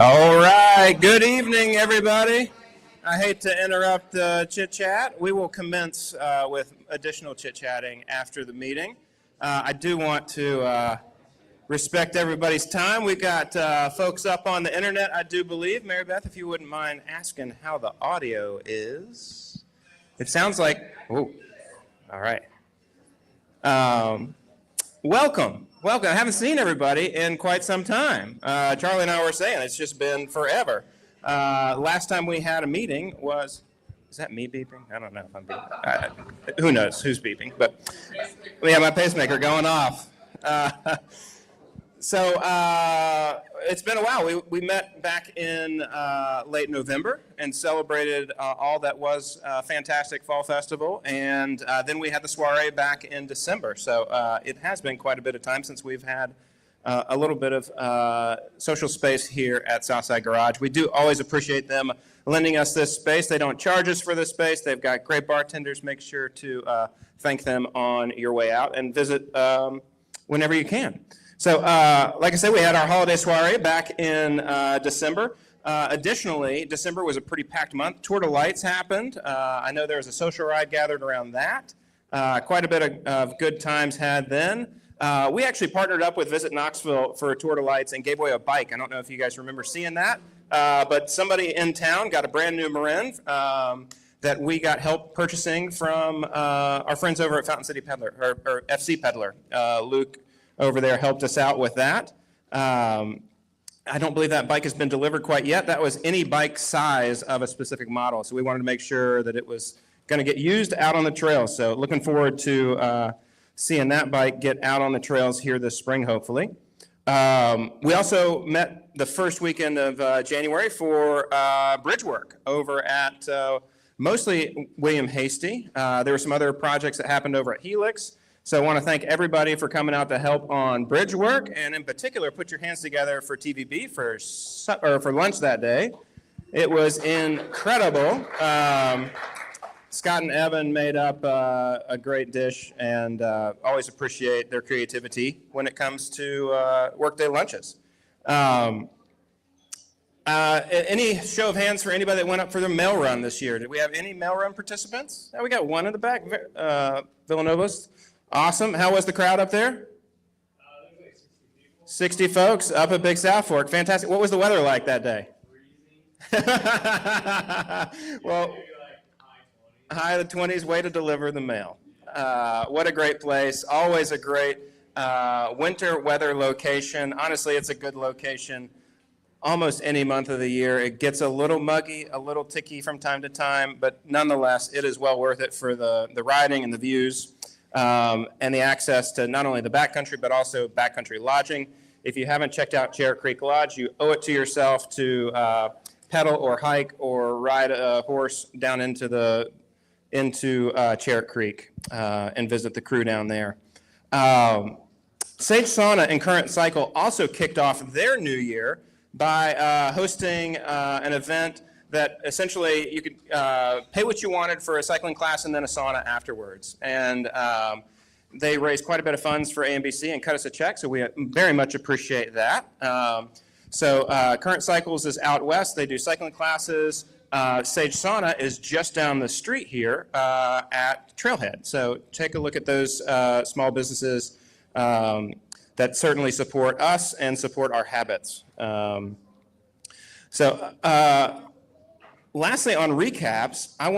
All right, good evening, everybody. I hate to interrupt the chit-chat. We will commence with additional chit-chatting after the meeting. I do want to respect everybody's time. We've got folks up on the internet, I do believe. Mary Beth, if you wouldn't mind asking how the audio is. It sounds like, oh, all right. Welcome. I haven't seen everybody in quite some time. Charlie and I were saying it's just been forever. Last time we had a meeting was, is that me beeping? I don't know if I'm beeping. Who knows who's beeping, but yeah, my pacemaker going off. So it's been a while. We met back in late November and celebrated all that was a fantastic fall festival, and then we had the soiree back in December. So it has been quite a bit of time since we've had a little bit of social space here at Southside Garage. We do always appreciate them lending us this space. They don't charge us for this space. They've got great bartenders. Make sure to thank them on your way out and visit whenever you can. So, like I said, we had our holiday soiree back in December. Additionally, December was a pretty packed month. Tour de Lights happened. I know there was a social ride gathered around that. Quite a bit of good times had then. We actually partnered up with Visit Knoxville for Tour de Lights and gave away a bike. I don't know if you guys remember seeing that, but somebody in town got a brand new Marin that we got help purchasing from our friends over at Fountain City Peddler, or FC Peddler. Luke over there helped us out with that. I don't believe that bike has been delivered quite yet. That was any bike size of a specific model. So we wanted to make sure that it was going to get used out on the trails. So looking forward to seeing that bike get out on the trails here this spring, hopefully. We also met the first weekend of January for bridge work over at mostly William Hasty. There were some other projects that happened over at Helix. So I want to thank everybody for coming out to help on bridge work, and in particular, put your hands together for TVB for lunch that day. It was incredible. Scott and Evan made up a great dish, and always appreciate their creativity when it comes to workday lunches. Any show of hands for anybody that went up for the mail run this year? Did we have any mail run participants? We got one in the back, Villanovas. Awesome. How was the crowd up there? 60 folks up at Big South Fork. Fantastic. What was the weather like that day? Well, high of the 20s, way to deliver the mail. What a great place. Always a great winter weather location. Honestly, it's a good location almost any month of the year. It gets a little muggy, a little ticky from time to time, but nonetheless, it is well worth it for the riding and the views. And the access to not only the backcountry, but also backcountry lodging. If you haven't checked out Chair Creek Lodge, you owe it to yourself to pedal or hike or ride a horse down into Chair Creek and visit the crew down there. Sage Sauna and Current Cycle also kicked off their new year by hosting an event that essentially you could pay what you wanted for a cycling class and then a sauna afterwards. And they raised quite a bit of funds for AMBC and cut us a check, so we very much appreciate that. So Current Cycles is out west. They do cycling classes. Sage Sauna is just down the street here at Trailhead. So take a look at those small businesses that certainly support us and support our habits. Lastly, on recaps, I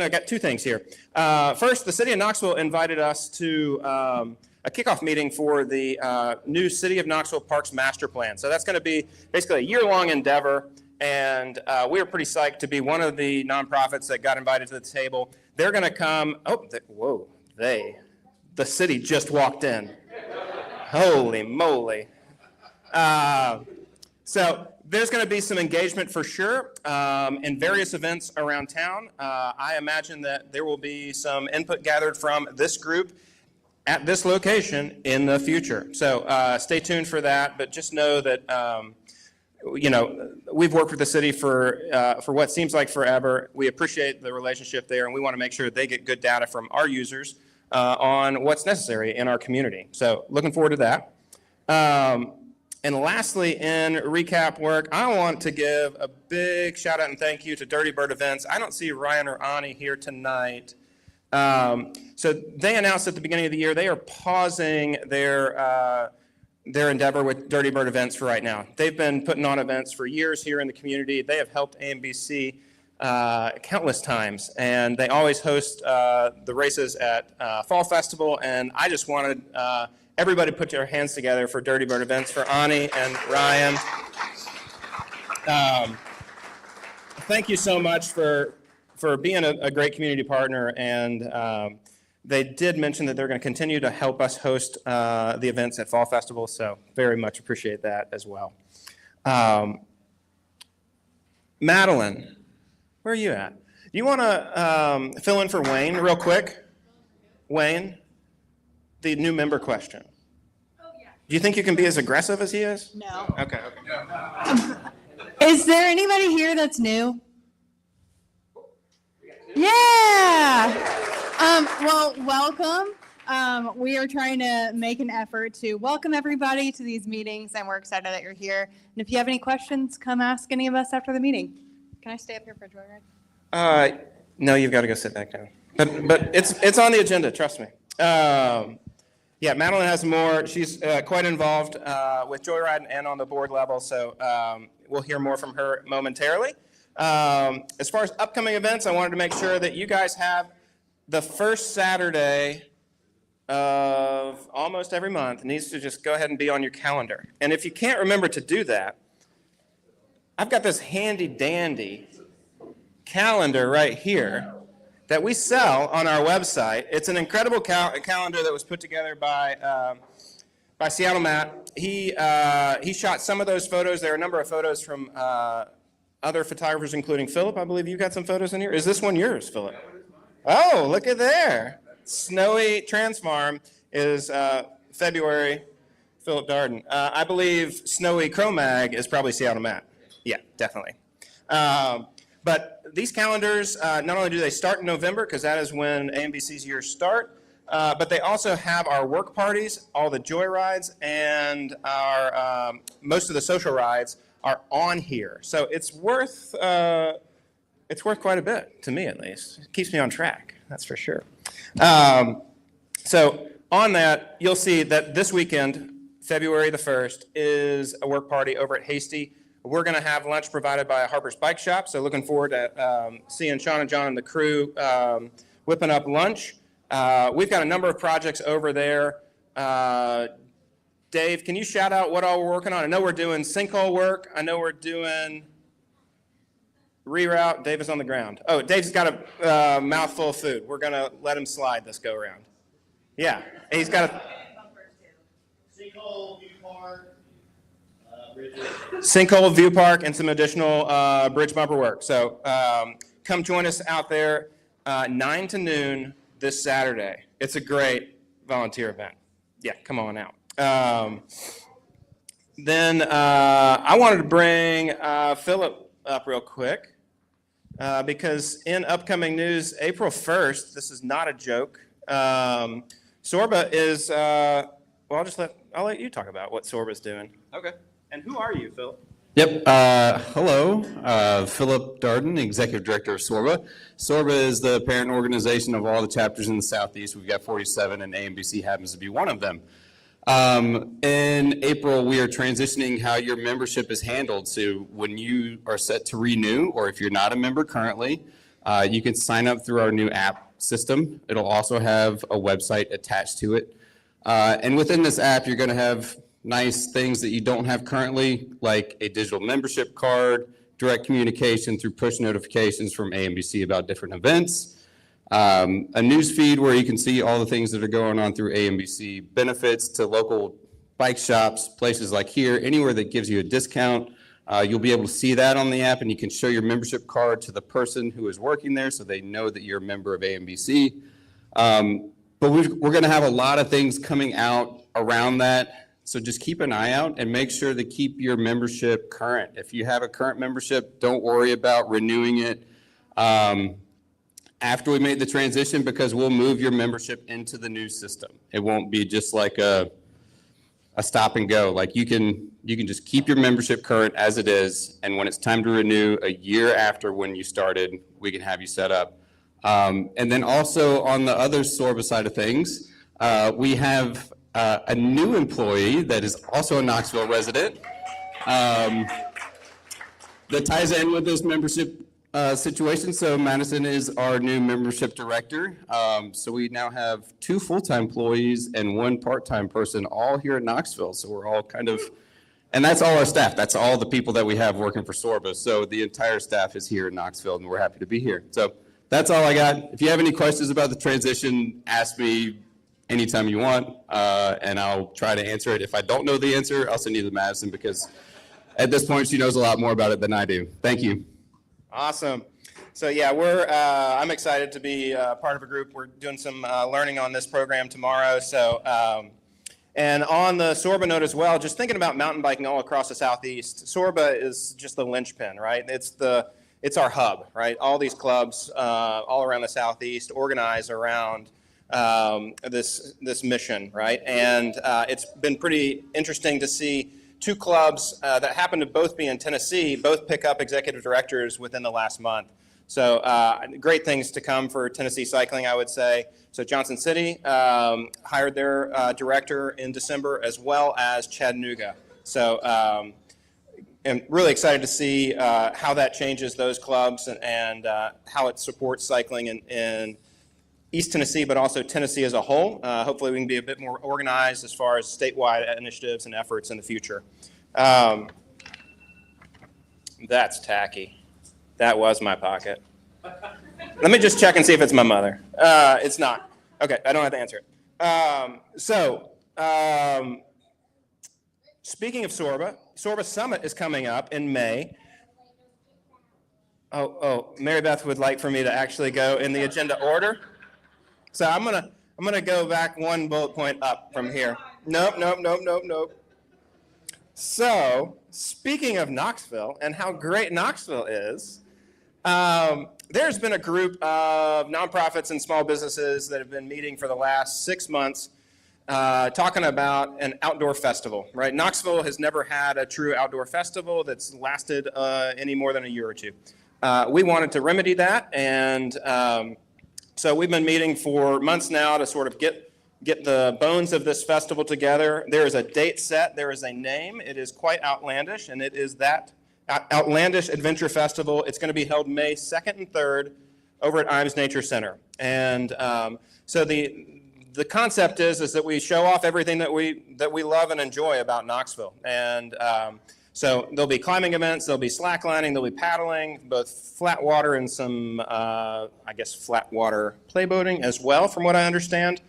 got two things here. First, the city of Knoxville invited us to a kickoff meeting for the new City of Knoxville Parks Master Plan. So that's going to be basically a year-long endeavor, and we are pretty psyched to be one of the nonprofits that got invited to the table. They're going to come. The city just walked in. Holy moly. So there's going to be some engagement for sure in various events around town. I imagine that there will be some input gathered from this group at this location in the future. So stay tuned for that, but just know that we've worked with the city for what seems like forever. We appreciate the relationship there, and we want to make sure that they get good data from our users on what's necessary in our community. So looking forward to that. And lastly, in recap work, I want to give a big shout out and thank you to Dirty Bird Events. I don't see Ryan or Ani here tonight. So they announced at the beginning of the year they are pausing their endeavor with Dirty Bird Events for right now. They've been putting on events for years here in the community. They have helped AMBC countless times, and they always host the races at Fall Festival, and I just wanted everybody to put your hands together for Dirty Bird Events, for Ani and Ryan. Thank you so much for being a great community partner, and they did mention that they're going to continue to help us host the events at Fall Festival, so very much appreciate that as well. Madeline, where are you at? Do you want to fill in for Wayne real quick? Wayne, the new member question. Oh, yeah. Do you think you can be as aggressive as he is? No. Okay. Is there anybody here that's new? Yeah. Well, welcome. We are trying to make an effort to welcome everybody to these meetings, and we're excited that you're here. And if you have any questions, come ask any of us after the meeting. Can I stay up here for a joyride? No, you've got to go sit back down. But it's on the agenda, trust me. Yeah, Madeline has more. She's quite involved with Joyride and on the board level, so we'll hear more from her momentarily. As far as upcoming events, I wanted to make sure that you guys have the first Saturday of almost every month needs to just go ahead and be on your calendar. And if you can't remember to do that, I've got this handy dandy calendar right here that we sell on our website. It's an incredible calendar that was put together by Seattle Matt. He shot some of those photos. There are a number of photos from other photographers, including Philip. I believe you got some photos in here. Is this one yours, Philip? Oh, look at there. Snowy Trans Farm is February, Philip Darden. I believe Snowy Cro-Mag is probably Seattle Matt. Yeah, definitely. But these calendars, not only do they start in November, because that is when AMBC's years start, but they also have our work parties, all the joy rides, and our most of the social rides are on here. So it's worth quite a bit, to me at least. It keeps me on track, that's for sure. So on that, you'll see that this weekend, February the 1st, is a work party over at Hasty. We're going to have lunch provided by Harper's Bike Shop, so looking forward to seeing Sean and John and the crew whipping up lunch. We've got a number of projects over there. Dave, can you shout out what all we're working on? I know we're doing sinkhole work. I know we're doing reroute. Dave is on the ground. Oh, Dave's got a mouthful of food. We're going to let him slide this go around. Yeah, he's got a sinkhole, view park, sinkhole, view park, and some additional bridge bumper work. So come join us out there 9 to noon this Saturday. It's a great volunteer event. Yeah, come on out. Then I wanted to bring Philip up real quick because in upcoming news, April 1st, this is not a joke, Sorba is, well, I'll let you talk about what Sorba's doing. Okay. And who are you, Philip? Yep. Hello, Philip Darden, Executive Director of Sorba. Sorba is the parent organization of all the chapters in the Southeast. We've got 47, and AMBC happens to be one of them. In April, we are transitioning how your membership is handled. So when you are set to renew, or if you're not a member currently, you can sign up through our new app system. It'll also have a website attached to it. And within this app, you're going to have nice things that you don't have currently, like a digital membership card, direct communication through push notifications from AMBC about different events, a news feed where you can see all the things that are going on through AMBC, benefits to local bike shops, places like here, anywhere that gives you a discount. You'll be able to see that on the app, and you can show your membership card to the person who is working there so they know that you're a member of AMBC. But we're going to have a lot of things coming out around that. So just keep an eye out and make sure to keep your membership current. If you have a current membership, don't worry about renewing it after we made the transition, because we'll move your membership into the new system. It won't be just like a a stop and go. Like you can just keep your membership current as it is, and when it's time to renew a year after when you started, we can have you set up. And then also on the other Sorba side of things, we have a new employee that is also a Knoxville resident that ties in with this membership situation. So Madison is our new membership director. So we now have 2 full-time employees and 1 part-time person all here in Knoxville. So we're all kind of, and that's all our staff. That's all the people that we have working for Sorba. So the entire staff is here in Knoxville, and we're happy to be here. So that's all I got. If you have any questions about the transition, ask me anytime you want, and I'll try to answer it. If I don't know the answer, I'll send you to Madison, because at this point, she knows a lot more about it than I do. Thank you. Awesome. So yeah, I'm excited to be part of a group. We're doing some learning on this program tomorrow. So, and on the Sorba note as well, just thinking about mountain biking all across the Southeast, Sorba is just the linchpin, right? It's our hub, right? All these clubs all around the Southeast organize around this mission, right? And it's been pretty interesting to see 2 clubs that happen to both be in Tennessee, both pick up executive directors within the last month. So great things to come for Tennessee cycling, I would say. So Johnson City hired their director in December, as well as Chattanooga. So I'm really excited to see how that changes those clubs and how it supports cycling in East Tennessee, but also Tennessee as a whole. Hopefully we can be a bit more organized as far as statewide initiatives and efforts in the future. That's tacky. That was my pocket. Let me just check and see if it's my mother. It's not. Okay, I don't have to answer it. Speaking of Sorba, Sorba Summit is coming up in May. Oh, Mary Beth would like for me to actually go in the agenda order. So I'm gonna go back 1 bullet point up from here. Nope. So speaking of Knoxville and how great Knoxville is, there's been a group of nonprofits and small businesses that have been meeting for the last 6 months, talking about an outdoor festival. Right? Knoxville has never had a true outdoor festival that's lasted any more than a year or 2. We wanted to remedy that, and so we've been meeting for months now to sort of get the bones of this festival together. There is a date set. There is a name. It is quite outlandish, and it is that Outlandish Adventure Festival. It's going to be held May 2nd and 3rd over at Imes Nature Center. And so the concept is that we show off everything that we love and enjoy about Knoxville. And so there'll be climbing events, there'll be slacklining, there'll be paddling, both flat water and some, flat water play boating as well, from what I understand.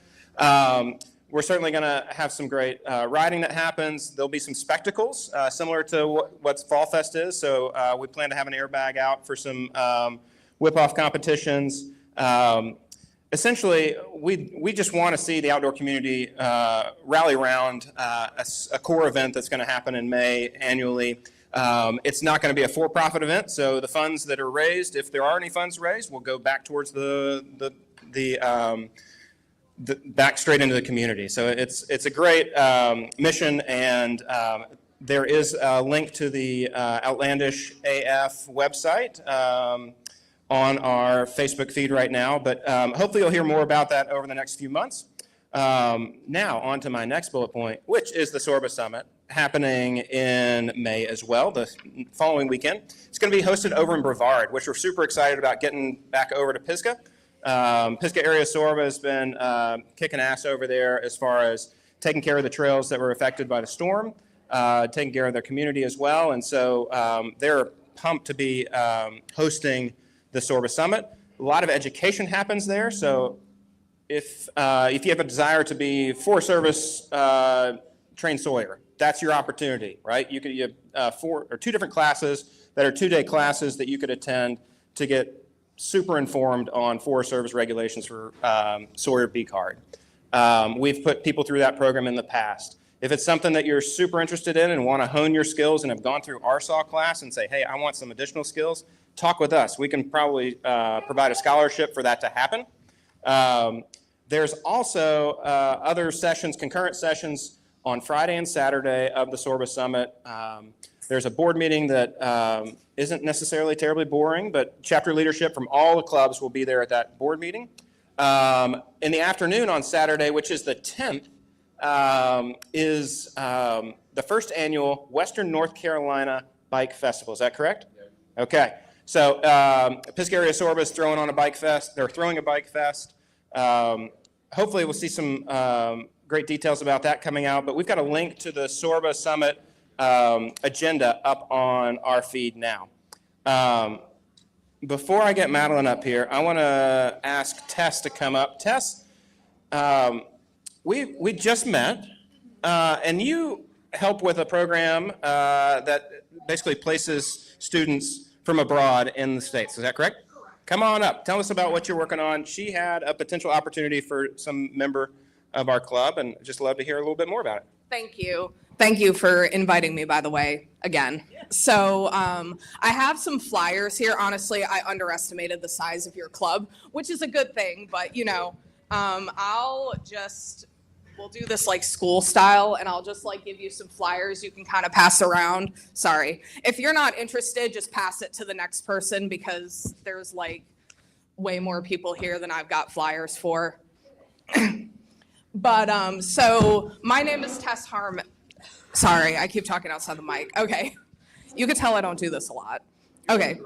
We're certainly going to have some great riding that happens. There'll be some spectacles, similar to what Fall Fest is. So we plan to have an airbag out for some whip-off competitions. Essentially, we just want to see the outdoor community rally around a core event that's going to happen in May annually. It's not going to be a for-profit event, so the funds that are raised, if there are any funds raised, will go back towards back straight into the community. So it's a great mission, and there is a link to the Outlandish AF website on our Facebook feed right now, but hopefully you'll hear more about that over the next few months. Now, on to my next bullet point, which is the Sorba Summit, happening in May as well, the following weekend. It's going to be hosted over in Brevard, which we're super excited about getting back over to Pisgah. Pisgah area Sorba has been kicking ass over there as far as taking care of the trails that were affected by the storm, taking care of their community as well, and so they're pumped to be hosting the Sorba Summit. A lot of education happens there, so if you have a desire to be Forest Service trained sawyer, that's your opportunity, right? You have 4 or 2 different classes that are 2-day classes that you could attend to get super informed on Forest Service regulations for Sawyer B card. We've put people through that program in the past. If it's something that you're super interested in and want to hone your skills and have gone through our SAW class and say, hey, I want some additional skills, talk with us. We can probably provide a scholarship for that to happen. There's also other sessions, concurrent sessions on Friday and Saturday of the Sorba Summit. There's a board meeting that isn't necessarily terribly boring, but chapter leadership from all the clubs will be there at that board meeting. In the afternoon on Saturday, which is the 10th, is the first annual Western North Carolina Bike Festival. Is that correct? Yeah. Okay. So Piscataway Sorba is throwing on a bike fest. They're throwing a bike fest. Hopefully we'll see some great details about that coming out, but we've got a link to the Sorba Summit agenda up on our feed now. Before I get Madeline up here, I want to ask Tess to come up. Tess, we just met, and you help with a program that basically places students from abroad in the States. Is that correct? Come on up. Tell us about what you're working on. She had a potential opportunity for some member of our club, and just love to hear a little bit more about it. Thank you. Thank you for inviting me, by the way, again. So I have some flyers here. Honestly, I underestimated the size of your club, which is a good thing, but you know, we'll do this like school style, and I'll just like give you some flyers you can kind of pass around. Sorry. If you're not interested, just pass it to the next person because there's like way more people here than I've got flyers for. But so my name is Tess Harmon. Sorry, I keep talking outside the mic. Okay. You can tell I don't do this a lot. Okay.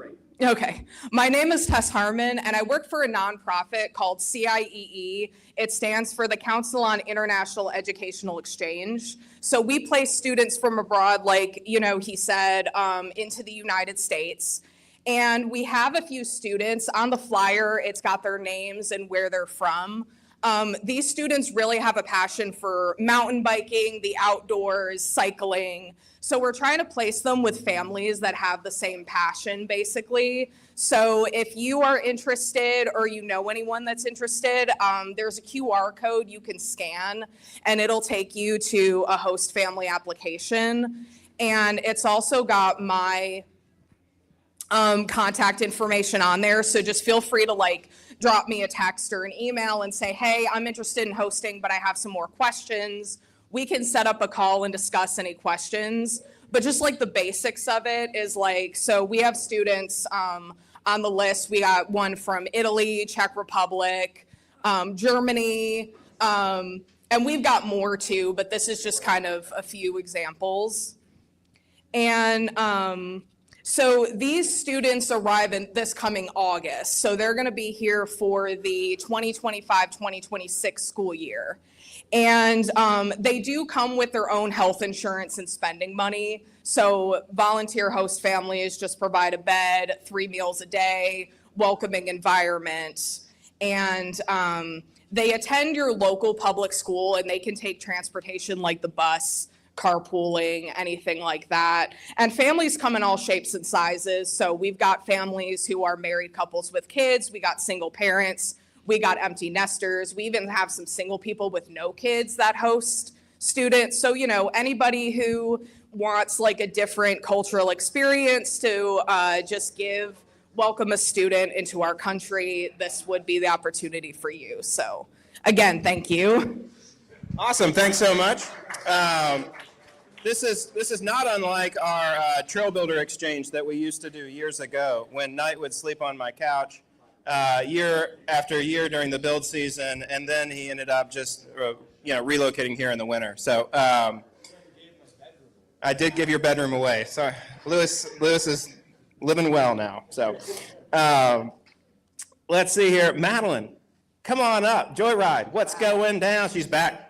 Okay. My name is Tess Harmon, and I work for a nonprofit called CIEE. It stands for the Council on International Educational Exchange. So we place students from abroad, like, you know, he said, into the United States. And we have a few students on the flyer. It's got their names and where they're from. These students really have a passion for mountain biking, the outdoors, cycling. So we're trying to place them with families that have the same passion, basically. So if you are interested or you know anyone that's interested, there's a QR code you can scan, and it'll take you to a host family application. And it's also got my contact information on there. So just feel free to like drop me a text or an email and say, hey, I'm interested in hosting, but I have some more questions. We can set up a call and discuss any questions. But just like the basics of it is like, so we have students on the list. We got one from Italy, Czech Republic, Germany, and we've got more too, but this is just kind of a few examples. And so these students arrive in this coming August. So they're going to be here for the 2025-2026 school year. And they do come with their own health insurance and spending money. So volunteer host families just provide a bed, 3 meals a day, welcoming environment. And they attend your local public school, and they can take transportation like the bus, carpooling, anything like that. And families come in all shapes and sizes. So we've got families who are married couples with kids. We got single parents. We got empty nesters. We even have some single people with no kids that host students. So, you know, anybody who wants like a different cultural experience to just welcome a student into our country, this would be the opportunity for you. So again, thank you. Awesome. Thanks so much. This is not unlike our Trail Builder exchange that we used to do years ago when Knight would sleep on my couch year after year during the build season, and then he ended up just relocating here in the winter. So I did give your bedroom away. Sorry, Lewis is living well now. So let's see here, Madeline, come on up. Joyride, what's going down? She's back.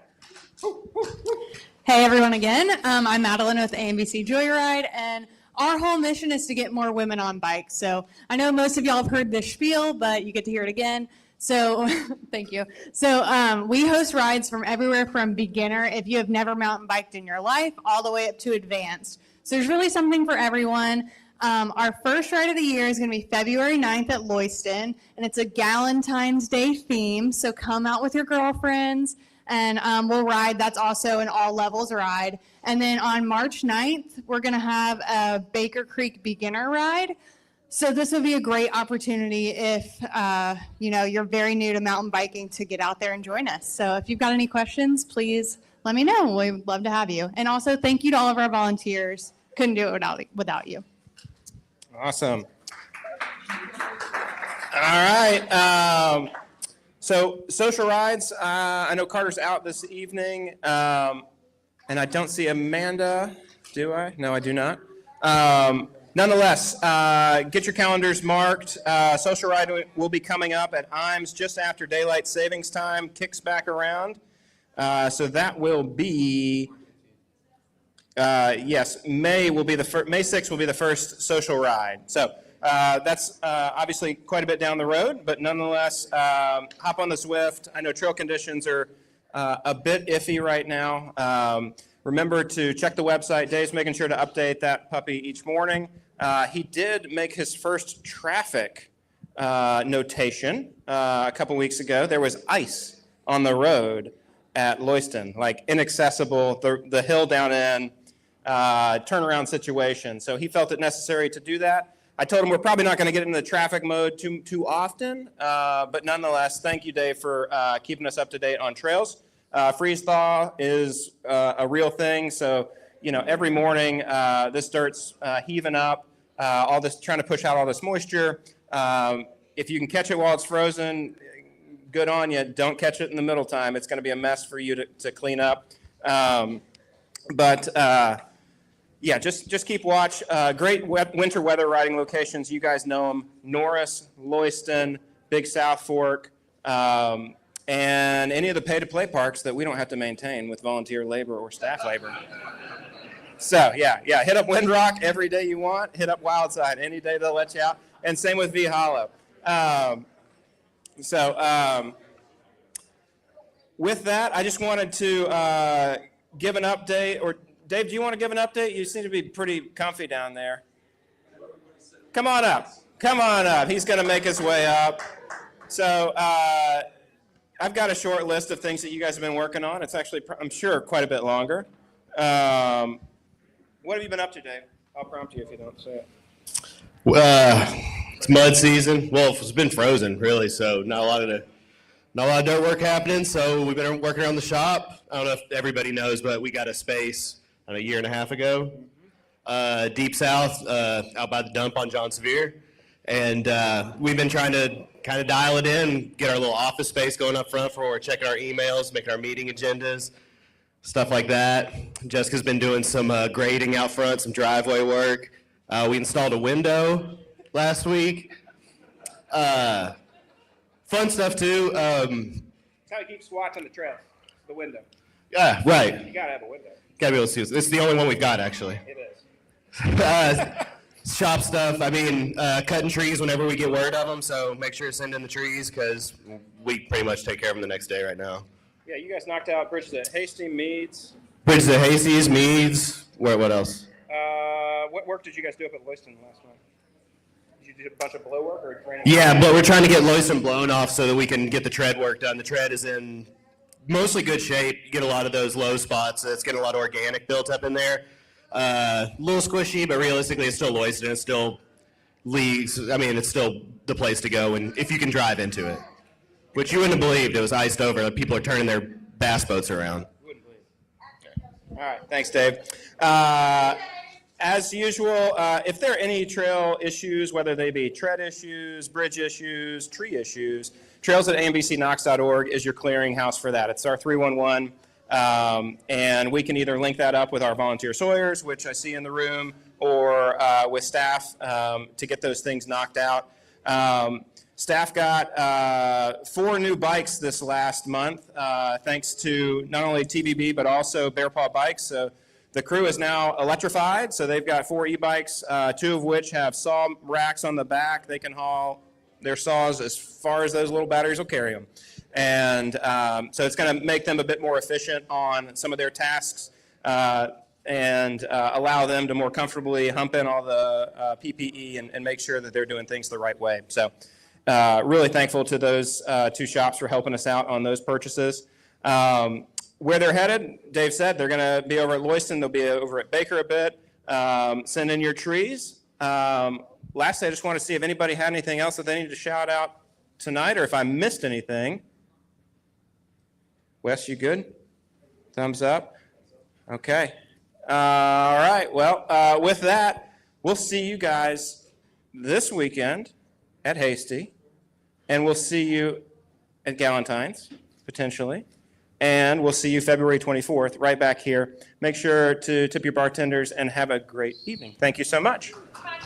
Hey everyone again. I'm Madeline with AMBC Joyride, and our whole mission is to get more women on bikes. So I know most of y'all have heard this spiel, but you get to hear it again. So thank you. So we host rides from everywhere from beginner, if you have never mountain biked in your life, all the way up to advanced. So there's really something for everyone. Our first ride of the year is going to be February 9th at Loyston, and it's a Galentine's Day theme. So come out with your girlfriends, and we'll ride. That's also an all levels ride. And then on March 9th, we're going to have a Baker Creek beginner ride. So this would be a great opportunity if, you're very new to mountain biking to get out there and join us. So if you've got any questions, please let me know. We'd love to have you. And also thank you to all of our volunteers. Couldn't do it without you. Awesome. All right. So social rides, I know Carter's out this evening, and I don't see Amanda, do I? No, I do not. Nonetheless, get your calendars marked. Social ride will be coming up at IMES just after daylight savings time kicks back around. So that will be, yes, May 6th will be the first social ride. So that's obviously quite a bit down the road, but nonetheless, hop on the Zwift. I know trail conditions are a bit iffy right now. Remember to check the website. Dave's making sure to update that puppy each morning. He did make his first traffic notation a couple weeks ago. There was ice on the road at Lewiston, like inaccessible, the hill down in, turnaround situation. So he felt it necessary to do that. I told him we're probably not going to get into the traffic mode too often, but nonetheless, thank you, Dave, for keeping us up to date on trails. Freeze thaw is a real thing, so every morning this dirt's heaving up, all this trying to push out all this moisture. If you can catch it while it's frozen, good on you. Don't catch it in the middle time. It's going to be a mess for you to clean up. Yeah, just keep watch. Great winter weather riding locations. You guys know them: Norris, Lewiston, Big South Fork. And any of the pay-to-play parks that we don't have to maintain with volunteer labor or staff labor. So, yeah, hit up Windrock every day you want. Hit up Wildside any day they'll let you out. And same with V Hollow. With that, I just wanted to give an update. Or Dave, do you want to give an update? You seem to be pretty comfy down there. Come on up. He's going to make his way up. So, I've got a short list of things that you guys have been working on. It's actually, I'm sure, quite a bit longer. What have you been up to, Dave? I'll prompt you if you don't say it. It's mud season. Well, it's been frozen, really, so not a lot of dirt work happening. So we've been working around the shop. I don't know if everybody knows, but we got a space a year and a half ago, deep south, out by the dump on John Sevier. And we've been trying to kind of dial it in, get our little office space going up front for where we're checking our emails, making our meeting agendas, stuff like that. Jessica's been doing some grading out front, some driveway work. We installed a window last week. Fun stuff too. That's how he keeps watching the trails, the window. Yeah, right. You gotta have a window. Gotta be able to see. This is the only one we've got, actually. It is. Shop stuff. I mean, cutting trees whenever we get word of them. So make sure to send in the trees because we pretty much take care of them the next day right now. Yeah, you guys knocked out bridges at Hastings, Meads. Bridges at Hastings, Meads. What else? What work did you guys do up at Lewiston last time? Did you do a bunch of blow work or training? Yeah, but we're trying to get Lewiston blown off so that we can get the tread work done. The tread is in mostly good shape. You get a lot of those low spots. It's getting a lot of organic built up in there. A little squishy, but realistically, it's still Lewiston. It's still leagues. I mean, it's still the place to go, and if you can drive into it, which you wouldn't have believed, it was iced over. Like, people are turning their bass boats around. Wouldn't believe it. Okay. All right, thanks, Dave. As usual, if there are any trail issues, whether they be tread issues, bridge issues, tree issues, trails at ambcknox.org is your clearinghouse for that. It's our 311. And we can either link that up with our volunteer sawyers, which I see in the room, or with staff to get those things knocked out. Staff got 4 new bikes this last month, thanks to not only TBB, but also Bear Paw Bikes. So the crew is now electrified. So they've got 4 e-bikes, 2 of which have saw racks on the back. They can haul their saws as far as those little batteries will carry them. And so it's going to make them a bit more efficient on some of their tasks and allow them to more comfortably hump in all the PPE and make sure that they're doing things the right way. So really thankful to those 2 shops for helping us out on those purchases. Where they're headed, Dave said, they're going to be over at Lewiston. They'll be over at Baker a bit. Send in your trees. Lastly, I just want to see if anybody had anything else that they need to shout out tonight, or if I missed anything. Wes, you good? Thumbs up? Okay. All right. Well, with that, we'll see you guys this weekend at Hasty, and we'll see you at Galentine's, potentially, and we'll see you February 24th right back here. Make sure to tip your bartenders and have a great evening. Thank you so much. Bye.